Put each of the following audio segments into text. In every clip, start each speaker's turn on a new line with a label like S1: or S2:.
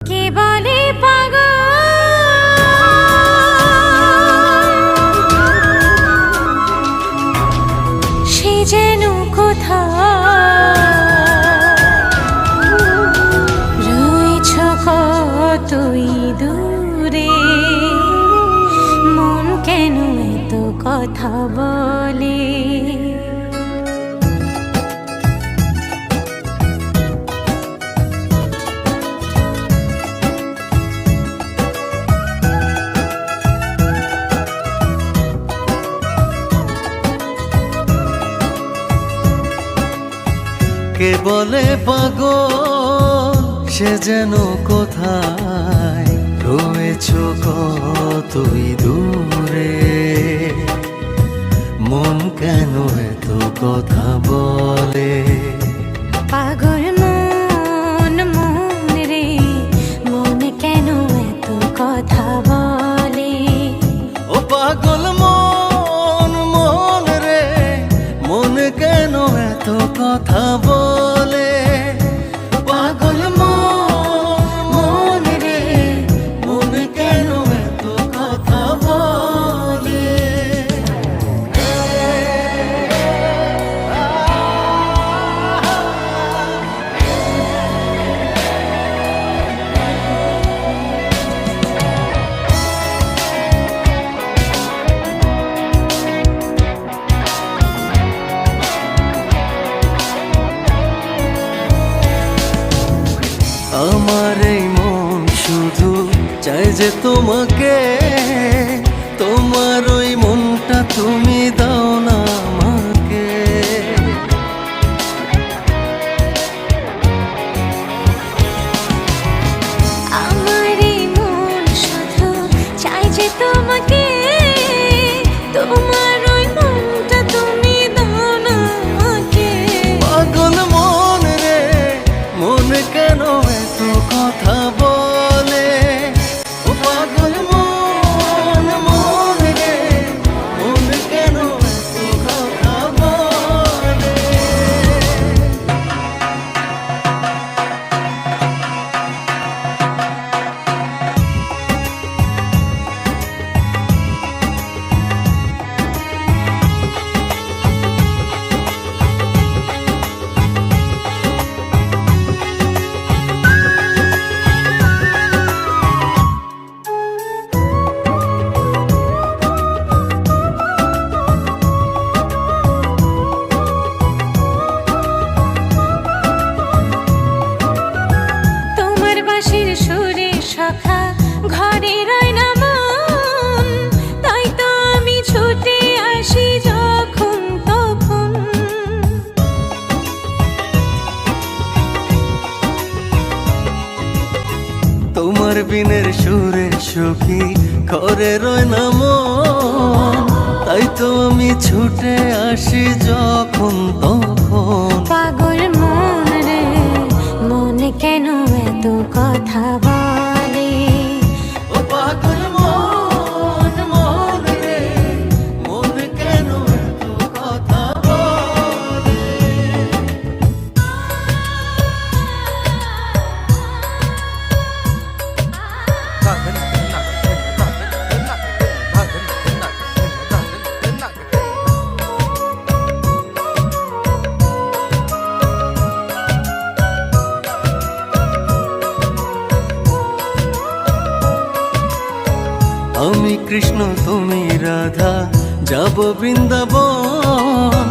S1: কে বলে পাগল সে যেন কোথায় রয়েছ কতই দূরে, মন কেন এত কথা বলে।
S2: কে বলে পাগল সে যেন কোথায় রয়েছ কতই দূরে, মন কেন এত কথা বলে।
S1: পাগল মন মন রে, মন কেন এত কথা বলে।
S2: ও পাগল মন মন রে, মন কেন এত কথা বলে। পাগল মন মন রে, মন কেন এত কথা বলে। আমার এই মন শুধু চাই যে তোমাকে, তোমার ওই মনটা তুমি দাও না আমাকে।
S1: আমার এই মন শুধু চাই যে তোমাকে, তোমার ওই মনটা তুমি দাও না আমাকে।
S2: পাগল মন রে, মন কেন এত কথা বলে। ও পাগল মন মন রে, মন কেন এত কথা বলে।
S1: তোমার বাঁশির সুরে সখা ঘরে রয় না মন, তাই তো আমি ছুটে আসি যখন তখন।
S2: তোমার বিনের সুরে সখী ঘরে রয় না মন, তাই তো আমি ছুটে আসি যখন তখন।
S1: পাগল মন রে, মন কেন এত কথা বলে।
S2: ও পাগল মন মন রে, মন কেন এত কথা বলে। আমি কৃষ্ণ তুমি রাধা, যাব বৃন্দাবন,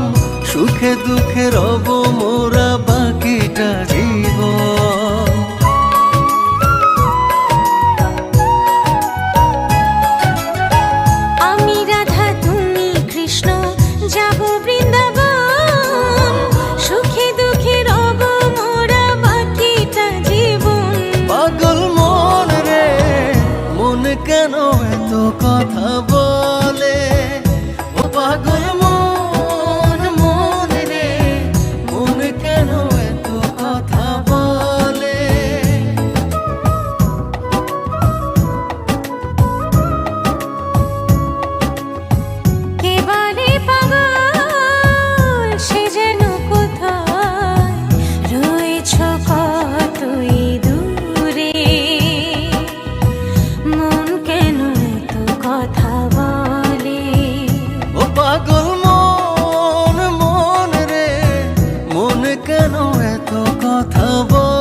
S2: সুখে দুঃখে রব মোরা বাকিটা জীবন।
S1: আমি রাধা তুমি কৃষ্ণ, যাব বৃন্দাবন, সুখে দুঃখে রব মোরা বাকিটা জীবন।
S2: পাগল মন রে, মন কেন এত কথা বলে। ও পাগল মন মন রে, মন কেন এত কথা কথা বল